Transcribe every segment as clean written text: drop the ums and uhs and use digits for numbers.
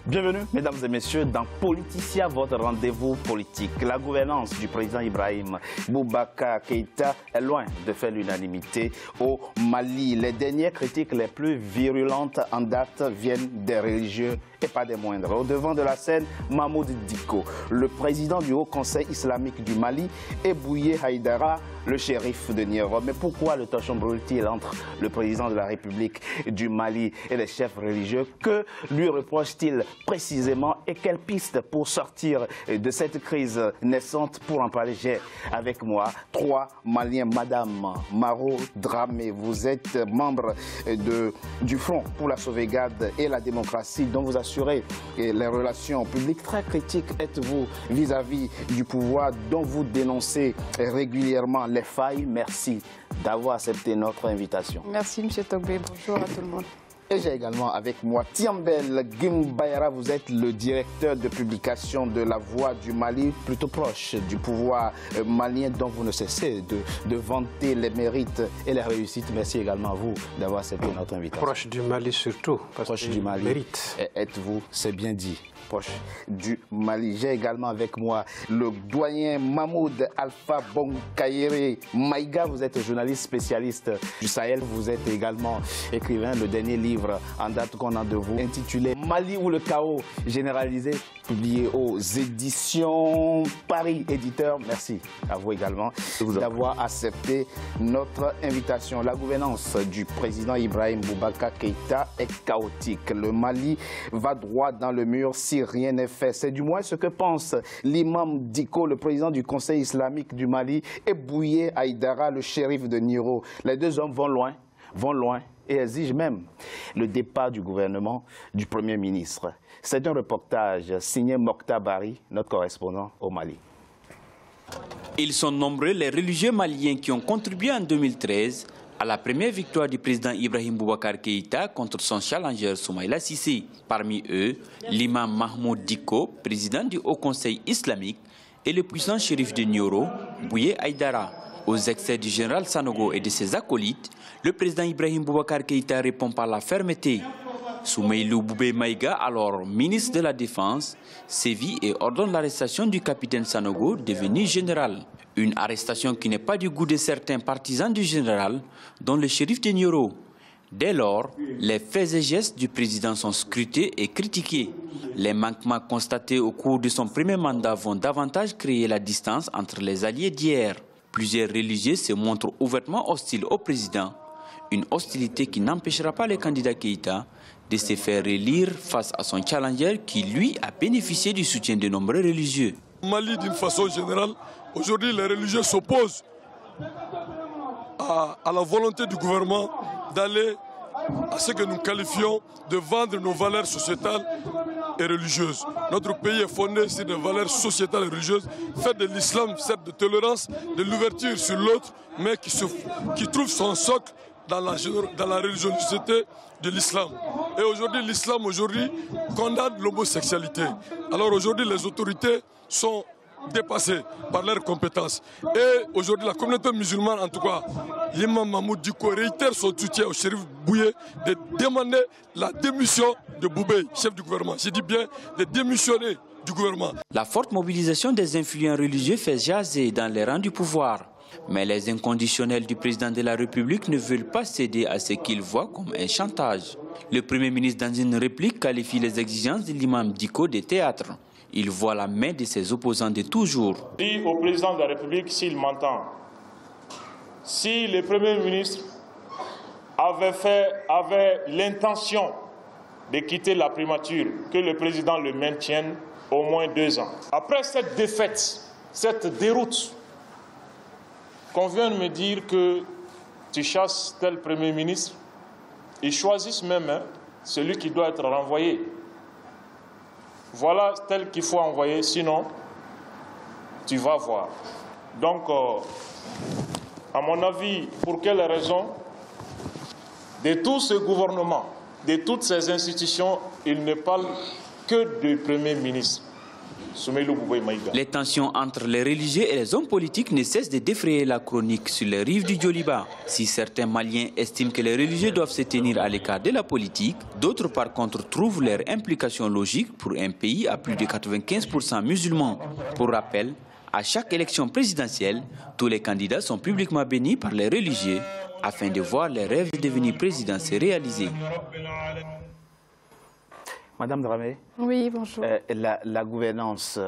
Bienvenue, mesdames et messieurs, dans Politicia, votre rendez-vous politique. La gouvernance du président Ibrahim Boubacar Keïta est loin de faire l'unanimité au Mali. Les dernières critiques les plus virulentes en date viennent des religieux et pas des moindres. Au devant de la scène, Mahmoud Dicko, le président du Haut Conseil islamique du Mali, et Bouye Haïdara, le shérif de Nioro. Mais pourquoi le torchon brûle-t-il entre le président de la République du Mali et les chefs religieux? Que lui reproche-t-il précisément et quelles pistes pour sortir de cette crise naissante? Pour en parler, j'ai avec moi trois Maliens. Madame Maro Dramé, vous êtes membre du Front pour la sauvegarde et la démocratie, dont vous assurez les relations publiques. Très critique êtes-vous vis-à-vis du pouvoir dont vous dénoncez régulièrement les failles. Merci d'avoir accepté notre invitation. Merci M. Togbé, bonjour à tout le monde. Et j'ai également avec moi Tiambel Gimbayara, vous êtes le directeur de publication de La Voix du Mali, plutôt proche du pouvoir malien dont vous ne cessez de vanter les mérites et les réussites. Merci également à vous d'avoir accepté notre invitation. Proche du Mali surtout, parce proche que du Mali. Mérite. Êtes-vous, c'est bien dit, proche du Mali. J'ai également avec moi le doyen Mahmoud Alpha Bonkayere Maïga, vous êtes journaliste spécialiste du Sahel, vous êtes également écrivain. Le dernier livre en date qu'on a de vous, intitulé Mali ou le chaos généralisé, publié aux éditions Paris Éditeur. Merci à vous également d'avoir accepté notre invitation. La gouvernance du président Ibrahim Boubacar Keïta est chaotique. Le Mali va droit dans le mur si rien n'est fait. C'est du moins ce que pense l'imam Dicko, le président du Conseil islamique du Mali, et Bouye Haïdara, le shérif de Nioro. Les deux hommes vont loin et exige même le départ du gouvernement du Premier ministre. C'est un reportage signé Mokhtar Bari, notre correspondant au Mali. Ils sont nombreux les religieux maliens qui ont contribué en 2013 à la première victoire du président Ibrahim Boubacar Keïta contre son challenger Soumaïla Cissé. Parmi eux, l'imam Mahmoud Dicko, président du Haut Conseil islamique, et le puissant shérif de Nioro, Bouye Haïdara. Aux excès du général Sanogo et de ses acolytes, le président Ibrahim Boubacar Keïta répond par la fermeté. Soumaïlou Boubé Maïga, alors ministre de la Défense, sévit et ordonne l'arrestation du capitaine Sanogo, devenu général. Une arrestation qui n'est pas du goût de certains partisans du général, dont le shérif de Nioro. Dès lors, les faits et gestes du président sont scrutés et critiqués. Les manquements constatés au cours de son premier mandat vont davantage créer la distance entre les alliés d'hier. Plusieurs religieux se montrent ouvertement hostiles au président, une hostilité qui n'empêchera pas le candidat Keïta de se faire élire face à son challenger qui, lui, a bénéficié du soutien de nombreux religieux. Au Mali, d'une façon générale, aujourd'hui, les religieux s'opposent à la volonté du gouvernement d'aller à ce que nous qualifions de vendre nos valeurs sociétales et religieuses. Notre pays est fondé sur des valeurs sociétales et religieuses, faites de l'islam, certes de tolérance, de l'ouverture sur l'autre, mais qui trouve son socle dans la religiosité de l'islam. Et aujourd'hui, l'islam condamne l'homosexualité. Alors aujourd'hui, les autorités sont dépassées par leurs compétences. Et aujourd'hui, la communauté musulmane, en tout cas, l'imam Mahmoud Dicko réitère son soutien au shérif Bouye de demander la démission de Boubé, chef du gouvernement. Je dis bien de démissionner du gouvernement. La forte mobilisation des influents religieux fait jaser dans les rangs du pouvoir. Mais les inconditionnels du président de la République ne veulent pas céder à ce qu'ils voient comme un chantage. Le Premier ministre, dans une réplique, qualifie les exigences de l'imam Dicko de théâtre. Il voit la main de ses opposants de toujours. Dis au président de la République s'il m'entend. Si le Premier ministre avait l'intention de quitter la primature, que le président le maintienne au moins 2 ans. Après cette défaite, cette déroute, qu'on vient de me dire que tu chasses tel Premier ministre, ils choisissent même celui qui doit être renvoyé. Voilà tel qu'il faut envoyer, sinon tu vas voir. Donc, à mon avis, pour quelle raison, de tout ce gouvernement, de toutes ces institutions, il ne parle que du Premier ministre. Soumaïla Boubaye Maïga. Les tensions entre les religieux et les hommes politiques ne cessent de défrayer la chronique sur les rives du Djoliba. Si certains Maliens estiment que les religieux doivent se tenir à l'écart de la politique, d'autres par contre trouvent leur implication logique pour un pays à plus de 95% musulmans. Pour rappel, à chaque élection présidentielle, tous les candidats sont publiquement bénis par les religieux afin de voir les rêves de devenir président se réaliser. Madame Dramé. Oui, bonjour. La gouvernance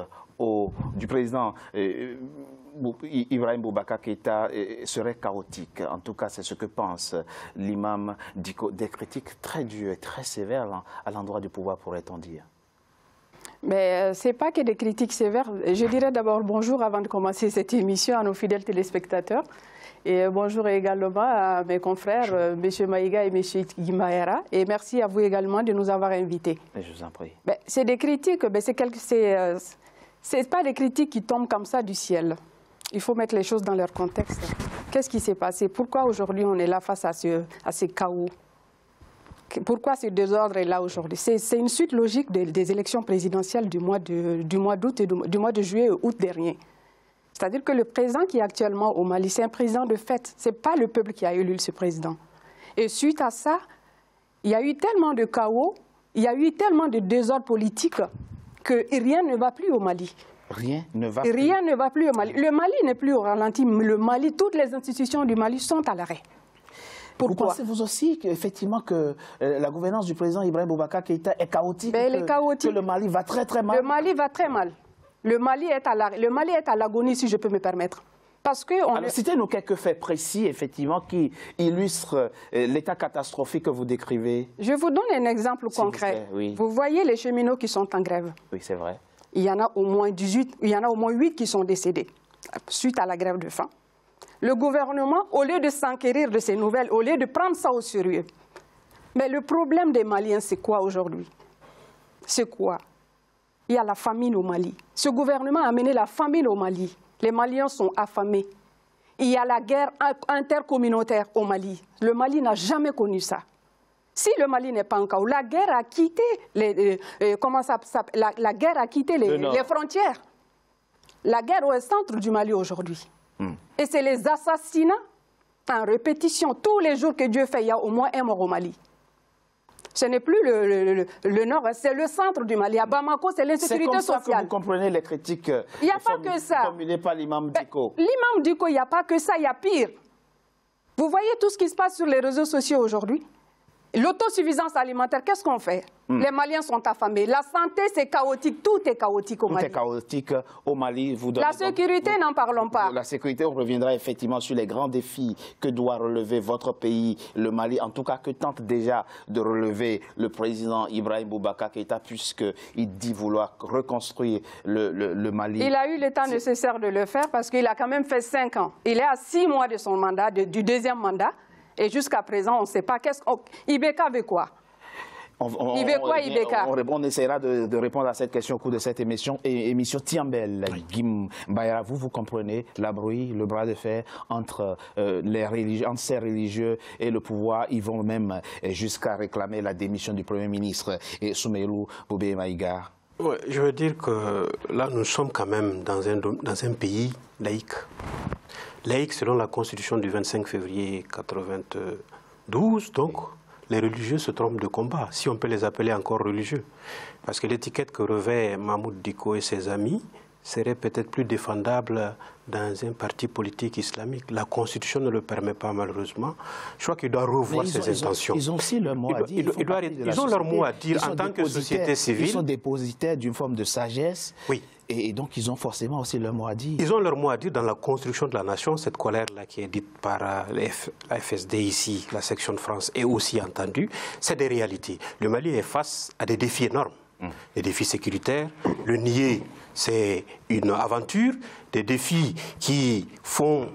du président Ibrahim Boubacar Keïta serait chaotique. En tout cas, c'est ce que pense l'imam Diko. Des critiques très dures et très sévères à l'endroit du pouvoir, pourrait-on dire. Mais ce n'est pas que des critiques sévères. Je dirais d'abord bonjour avant de commencer cette émission à nos fidèles téléspectateurs. Et bonjour également à mes confrères, M. Maïga et M. Guimaera. Et merci à vous également de nous avoir invités. Et je vous en prie. C'est des critiques, c'est pas des critiques qui tombent comme ça du ciel. Il faut mettre les choses dans leur contexte. Qu'est-ce qui s'est passé? Pourquoi aujourd'hui on est là face à ce chaos? Pourquoi ce désordre est là aujourd'hui? C'est une suite logique des élections présidentielles du mois d'août et du mois de juillet et août dernier. C'est-à-dire que le président qui est actuellement au Mali, c'est un président de fait. Ce n'est pas le peuple qui a élu ce président. Et suite à ça, il y a eu tellement de chaos, il y a eu tellement de désordre politique que rien ne va plus au Mali. Rien ne va plus. Rien ne va plus au Mali. Le Mali n'est plus au ralenti. Le Mali, toutes les institutions du Mali sont à l'arrêt. Pourquoi? Vous pensez-vous aussi qu'effectivement que la gouvernance du président Ibrahim Boubacar Keïta est chaotique, que le Mali va très très mal? Le Mali va très mal. Le Mali est à l'agonie, si je peux me permettre. Parce que citez-nous quelques faits précis, effectivement, qui illustrent l'état catastrophique que vous décrivez. Je vous donne un exemple concret. Oui. Vous voyez les cheminots qui sont en grève. Oui, c'est vrai. Il y en a au moins 18, il y en a au moins 8 qui sont décédés suite à la grève de faim. Le gouvernement, au lieu de s'enquérir de ces nouvelles, au lieu de prendre ça au sérieux. Mais le problème des Maliens, c'est quoi aujourd'hui? C'est quoi? Il y a la famine au Mali. Ce gouvernement a amené la famine au Mali. Les Maliens sont affamés. Il y a la guerre intercommunautaire au Mali. Le Mali n'a jamais connu ça. Si le Mali n'est pas en chaos, la guerre a quitté les frontières. La guerre est au centre du Mali aujourd'hui. Et c'est les assassinats en répétition. Tous les jours que Dieu fait, il y a au moins un mort au Mali. Ce n'est plus le nord, c'est le centre du Mali. À Bamako, c'est l'insécurité sociale. C'est comme ça que vous comprenez les critiques formulées par l'imam Diko. L'imam Diko, il n'y a pas que ça, il y a pire. Vous voyez tout ce qui se passe sur les réseaux sociaux aujourd'hui? L'autosuffisance alimentaire, qu'est-ce qu'on fait? Les Maliens sont affamés. La santé, c'est chaotique. Tout est chaotique au Mali. Tout est chaotique au Mali. La sécurité, n'en parlons pas. La sécurité, on reviendra effectivement sur les grands défis que doit relever votre pays, le Mali. En tout cas, que tente déjà de relever le président Ibrahim Boubacar Keïta, puisqu'il dit vouloir reconstruire le Mali. Il a eu le temps nécessaire de le faire parce qu'il a quand même fait 5 ans. Il est à 6 mois de son mandat, du deuxième mandat. Et jusqu'à présent, on ne sait pas. Ibeka veut quoi? On essaiera de répondre à cette question au cours de cette émission. Tiambel, Guim Bayara, vous comprenez la bruit, le bras de fer entre ces religieux et le pouvoir. Ils vont même jusqu'à réclamer la démission du Premier ministre Soumaïla Boubaye Maïga. Ouais, je veux dire que là, nous sommes quand même dans un pays laïque. Laïque selon la Constitution du 25 février 1992, donc les religieux se trompent de combat, si on peut les appeler encore religieux. Parce que l'étiquette que revêt Mahmoud Diko et ses amis serait peut-être plus défendable dans un parti politique islamique. La Constitution ne le permet pas, malheureusement. Je crois qu'il doit revoir ses intentions. Ils ont aussi leur mot à dire. Ils ont leur mot à dire en tant que société civile. Ils sont dépositaires d'une forme de sagesse. Oui. Et donc, ils ont forcément aussi leur mot à dire. Ils ont leur mot à dire dans la construction de la nation. Cette colère-là qui est dite par la FSD ici, la section de France, est aussi entendue. C'est des réalités. Le Mali est face à des défis énormes. Des défis sécuritaires. Le nier, c'est une aventure. Des défis qui font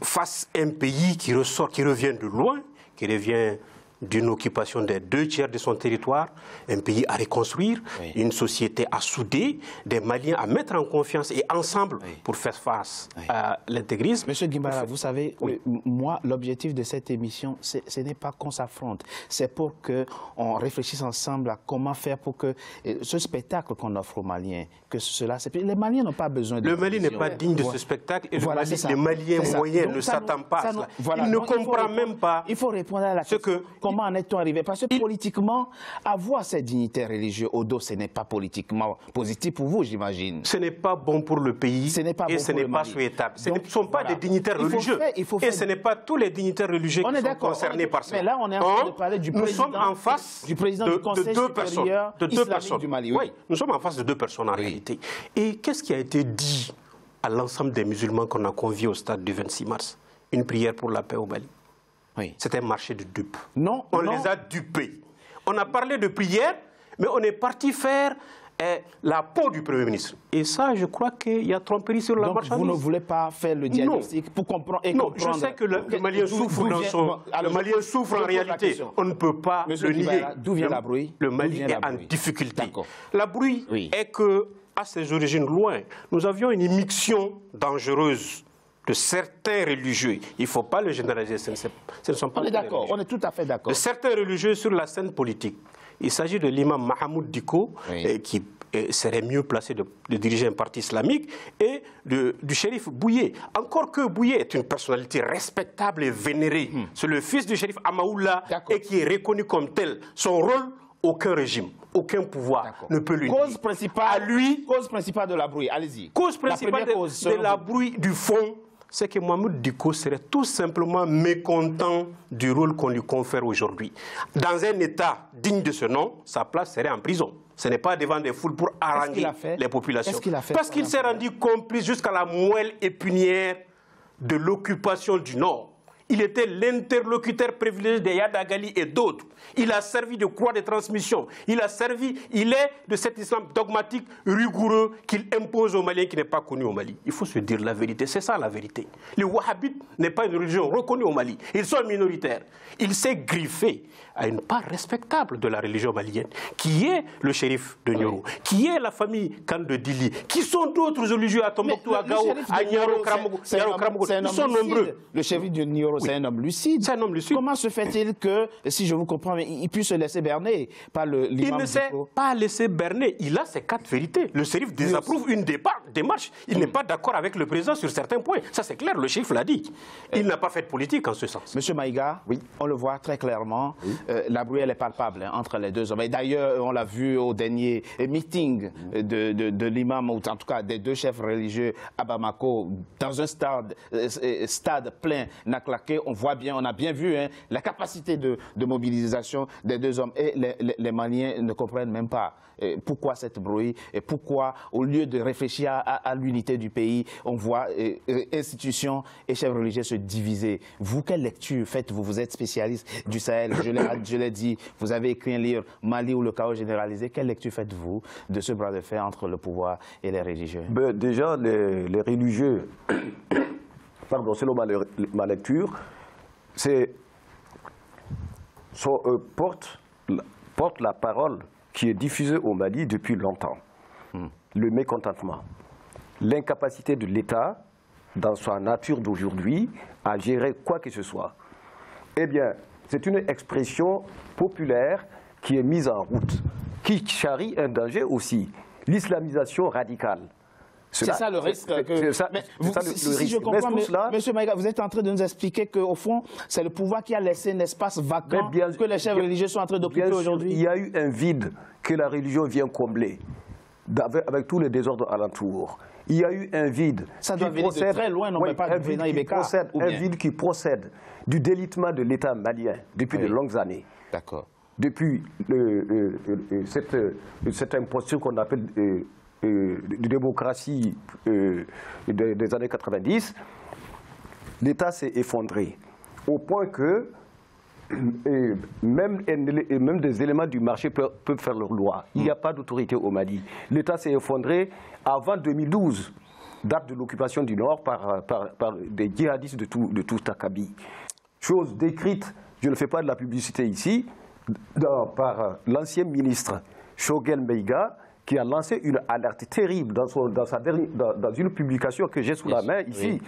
face à un pays qui revient de loin, qui revient d'une occupation des 2 tiers de son territoire, un pays à reconstruire, une société à souder, des Maliens à mettre en confiance et ensemble pour faire face à l'intégrisme. Monsieur Guimbara, vous savez, moi, l'objectif de cette émission, ce n'est pas qu'on s'affronte, c'est pour qu'on réfléchisse ensemble à comment faire pour que ce spectacle qu'on offre aux Maliens, que cela... Les Maliens n'ont pas besoin de... Le Mali n'est pas digne de ce spectacle et voilà, les Maliens moyens ne s'attendent pas à cela. Ils ne comprennent même pas... Il faut répondre à la question, comment en est-on arrivé? Parce que politiquement, avoir ces dignitaires religieux au dos, ce n'est pas politiquement positif pour vous, j'imagine. Ce n'est pas bon pour le pays et ce n'est pas souhaitable. Ce ne sont pas des dignitaires religieux. Et ce n'est pas tous les dignitaires religieux qui sont concernés par cela. Mais là, on est en train de parler du président, nous sommes en face du président du Conseil supérieur islamique du Mali. Oui, nous sommes en face de 2 personnes en réalité. Et qu'est-ce qui a été dit à l'ensemble des musulmans qu'on a conviés au stade du 26 mars? Une prière pour la paix au Mali. C'est un marché de dupes. Non, on les a dupés. On a parlé de prière, mais on est parti faire la peau du Premier ministre. Et ça, je crois qu'il y a tromperie sur la marchandise. Vous ne voulez pas faire le diagnostic pour comprendre et comprendre... Je sais que le Malien souffre le Malien souffre en réalité. On ne peut pas le nier. D'où vient la bruit? Le Mali est en difficulté. La bruit est que, à ses origines loin, nous avions une immixtion dangereuse de certains religieux. Il ne faut pas le généraliser. Ce ne sont pas on est d'accord, on est tout à fait d'accord. De certains religieux sur la scène politique. Il s'agit de l'imam Mahamoud Diko, qui serait mieux placé de diriger un parti islamique, et du shérif Bouye. Encore que Bouye est une personnalité respectable et vénérée. C'est le fils du shérif Amaoula et qui est reconnu comme tel. Son rôle, aucun régime, aucun pouvoir ne peut lui cause principale, cause principale de la bruit, allez-y. Cause principale de la bruit du fond, c'est que Mahamoud Diko serait tout simplement mécontent du rôle qu'on lui confère aujourd'hui. Dans un État digne de ce nom, sa place serait en prison. Ce n'est pas devant des foules pour haranguer les populations. Parce qu'il s'est rendu complice jusqu'à la moelle épinière de l'occupation du Nord. Il était l'interlocuteur privilégié de Yadagali et d'autres. Il a servi de croix de transmission. Il est de cet islam dogmatique, rigoureux, qu'il impose aux Maliens qui n'est pas connu au Mali. Il faut se dire la vérité, c'est ça la vérité. Le wahhabite n'est pas une religion reconnue au Mali. Ils sont minoritaires. Il s'est griffé à une part respectable de la religion malienne, qui est le shérif de Nioro, qui est la famille Khan de Dili, qui sont d'autres religieux à Tombouctou, à Gao, à Nioro, Kramogo. Ils sont nombreux. Le shérif de Nioro, c'est un homme lucide. C'est un homme lucide. Comment se fait-il que, si je vous comprends, il puisse se laisser berner par l'imam? Il ne s'est pas laissé berner. Il a ses 4 vérités. Le shérif désapprouve une démarche. Il n'est pas d'accord avec le président sur certains points. Ça, c'est clair. Le shérif l'a dit. Il n'a pas fait de politique en ce sens. Monsieur Maïga, on le voit très clairement. La bruit, elle est palpable entre les 2 hommes. Et d'ailleurs, on l'a vu au dernier meeting de l'imam, ou en tout cas des 2 chefs religieux à Bamako, dans un stade plein, n'a claqué. On voit bien, on a bien vu la capacité de mobilisation des 2 hommes. Et les Maliens ne comprennent même pas pourquoi cette bruit et pourquoi, au lieu de réfléchir à l'unité du pays, on voit institutions et chefs religieux se diviser. Vous, quelle lecture faites-vous? Vous êtes spécialiste du Sahel, je l'ai dit, vous avez écrit un livre, Mali ou le chaos généralisé. Quelle lecture faites-vous de ce bras de fer entre le pouvoir et les religieux? Déjà, les religieux, pardon, selon ma lecture, porte la parole qui est diffusée au Mali depuis longtemps. Le mécontentement, l'incapacité de l'État, dans sa nature d'aujourd'hui, à gérer quoi que ce soit. Eh bien, c'est une expression populaire qui est mise en route, qui charrie un danger aussi, l'islamisation radicale. C'est ça le risque. Si je comprends, Monsieur Maïga, vous êtes en train de nous expliquer qu'au fond, c'est le pouvoir qui a laissé un espace vacant que les chefs religieux sont en train d'occuper aujourd'hui. Il y a eu un vide que la religion vient combler, avec tous les désordres alentours. Il y a eu un vide. Ça doit venir de très loin, non, mais pas du président Ibeka. Un vide qui procède du délitement de l'État malien depuis de longues années. D'accord. Depuis cette imposture qu'on appelle de démocratie des années 90, l'État s'est effondré au point que même des éléments du marché peuvent faire leur loi. Il n'y a pas d'autorité au Mali. L'État s'est effondré avant 2012, date de l'occupation du Nord par des djihadistes de tout acabit. Chose décrite je ne fais pas de la publicité ici, par l'ancien ministre Shogel Meiga, qui a lancé une alerte terrible dans une publication que j'ai sous la main ici.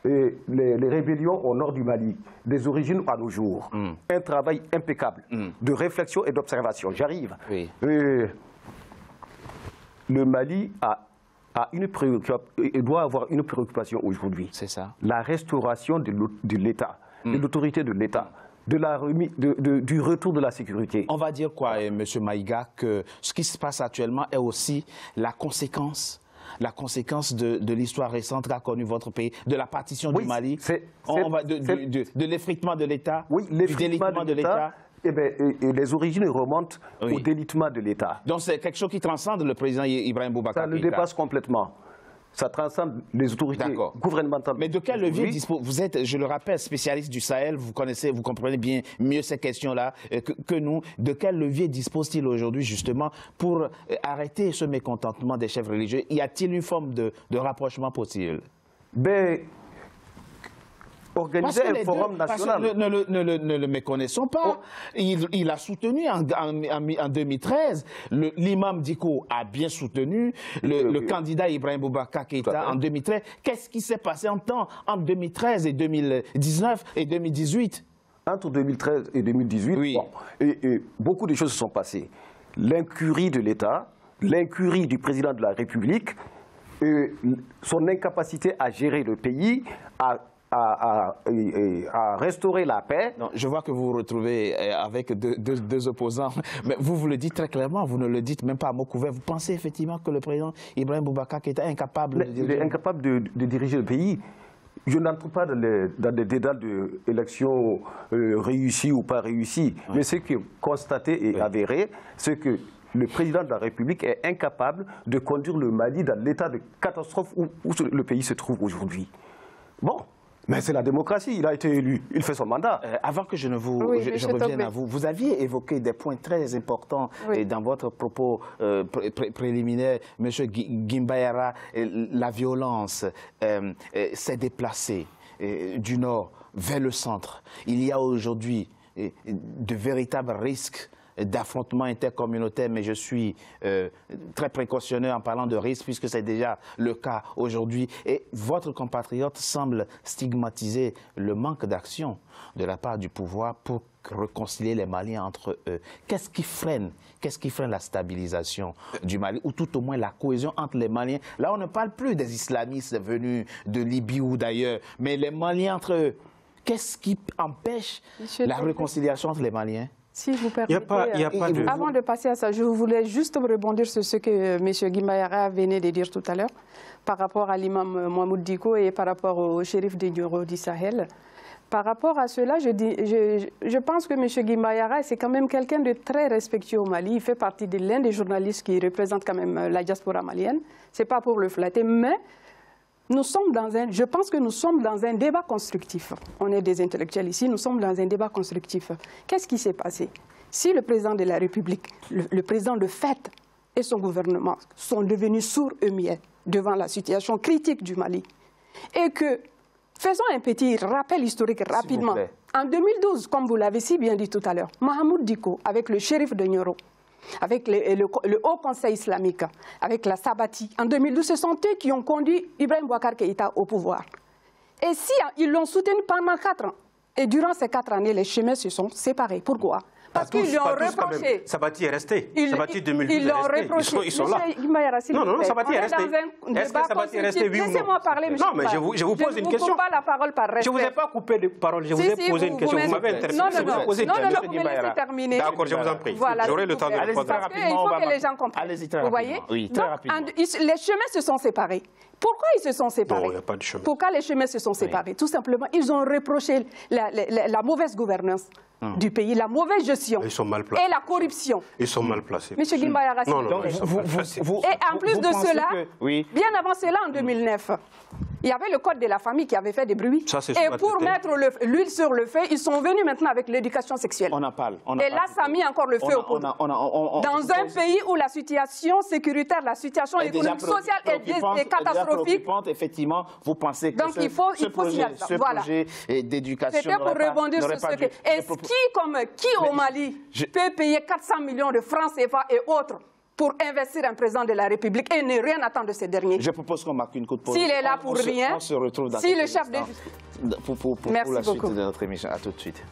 Et les rébellions au nord du Mali, des origines à nos jours. Un travail impeccable de réflexion et d'observation. J'arrive. Le Mali doit avoir une préoccupation aujourd'hui. C'est ça. La restauration de l'État, de l'autorité de l'État. Du retour de la sécurité. On va dire quoi, M. Maïga, que ce qui se passe actuellement est aussi la conséquence de l'histoire récente qu'a connue votre pays, de la partition du Mali, de l'effritement de l'État, du délitement de l'État. Et les origines remontent au délitement de l'État. Donc c'est quelque chose qui transcende le président Ibrahim Boubacar Keïta. Ça le dépasse complètement. Ça transcende les autorités gouvernementales. Mais de quel levier dispose... Vous êtes, je le rappelle, spécialiste du Sahel, vous comprenez bien mieux ces questions-là que nous. De quel levier dispose-t-il aujourd'hui, justement, pour arrêter ce mécontentement des chefs religieux? Y a-t-il une forme de rapprochement possible? Organiser un forum national. Ne le méconnaissons pas. Il a soutenu en 2013. L'imam Dicko a bien soutenu le candidat Ibrahim Boubacar Keïta en 2013. Qu'est-ce qui s'est passé entre 2013 et 2019 et 2018? Entre 2013 et 2018, beaucoup de choses se sont passées. L'incurie de l'État, l'incurie du président de la République, son incapacité à gérer le pays, à restaurer la paix. Non, je vois que vous vous retrouvez avec deux opposants, mais vous le dites très clairement, vous ne le dites même pas à mot couvert. Vous pensez effectivement que le président Ibrahim Boubacar Keïta est incapable de diriger le pays? Je n'entre pas dans des dédales d'élections réussies ou pas réussies, mais ce qui est constaté et avéré, c'est que le président de la République est incapable de conduire le Mali dans l'état de catastrophe où le pays se trouve aujourd'hui. Bon. Mais c'est la démocratie, il a été élu, il fait son mandat. Avant que je revienne à vous, vous aviez évoqué des points très importants dans votre propos préliminaire, M. Gimbayara, la violence s'est déplacée du nord vers le centre. Il y a aujourd'hui de véritables risques d'affrontements intercommunautaires, mais je suis très précautionneux en parlant de risque puisque c'est déjà le cas aujourd'hui. Et votre compatriote semble stigmatiser le manque d'action de la part du pouvoir pour réconcilier les Maliens entre eux. Qu'est-ce qui freine la stabilisation du Mali, ou tout au moins la cohésion entre les Maliens? Là, on ne parle plus des islamistes venus de Libye ou d'ailleurs, mais les Maliens entre eux. Qu'est-ce qui empêche la réconciliation entre les Maliens? Si vous permettez, avant de passer à ça, je voulais juste rebondir sur ce que M. Gimbayara venait de dire tout à l'heure par rapport à l'imam Mohamed Dicko et par rapport au shérif de Nioro du Sahel. Par rapport à cela, je pense que M. Gimbayara, c'est quand même quelqu'un de très respectueux au Mali. Il fait partie de l'un des journalistes qui représente quand même la diaspora malienne. Ce n'est pas pour le flatter, mais je pense que nous sommes dans un débat constructif. On est des intellectuels ici, nous sommes dans un débat constructif. Qu'est-ce qui s'est passé? Si le président de la République, le président de fait et son gouvernement sont devenus sourds et muets devant la situation critique du Mali, et que, faisons un petit rappel historique rapidement. En 2012, comme vous l'avez si bien dit tout à l'heure, Mohamed Dicko, avec le shérif de Nioro, avec le Haut Conseil islamique, avec la Sabati. En 2012, ce sont eux qui ont conduit Ibrahim Boubacar Keïta au pouvoir. Et si ils l'ont soutenu pendant 4 ans, et durant ces 4 années, les chemins se sont séparés. Pourquoi? Parce qu'ils lui ont reproché. Sabati est resté. Sabati 2012 ils l'ont reproché. Ils sont là. Non, Sabati est resté. Est-ce que Sabati est resté, oui ou non? Laissez-moi parler, monsieur. Non, mais je vous pose une question. Je ne vous coupe pas la parole par respect. Je ne vous ai pas coupé de parole, je vous ai posé une question. Vous m'avez intéressé. Non, vous me laissez terminer. D'accord, je vous en prie. J'aurai le temps de répondre. Parce qu'il faut que les gens comprennent. Allez-y très rapidement. Vous voyez? Oui, très rapidement. Les chemins se sont séparés. Pourquoi ils se sont séparés? Non, il n'y a pas de chemin. Pourquoi les chemins se sont séparés? Tout simplement, ils ont reproché la mauvaise gouvernance du pays, la mauvaise gestion et la corruption. Ils sont mal placés. Monsieur Gimbayara, non, et en plus de cela, bien avant cela, en 2009, Il y avait le code de la famille qui avait fait des bruits. Ça, et pour mettre l'huile sur le feu, ils sont venus maintenant avec l'éducation sexuelle. On en parle. Et là, ça a mis encore le feu au poudre. Dans un pays où la situation sécuritaire, la situation économique, sociale est catastrophique. Effectivement, vous pensez que donc, il faut ce projet d'éducation... C'était pour rebondir sur ce que... Et qui au Mali peut payer 400 millions de francs CFA et autres pour investir un président de la République et ne rien attendre de ces derniers? Je propose qu'on marque une courte pause. S'il est là pour rien, on se retrouve dans si le chef de... pour la suite de notre émission. À tout de suite.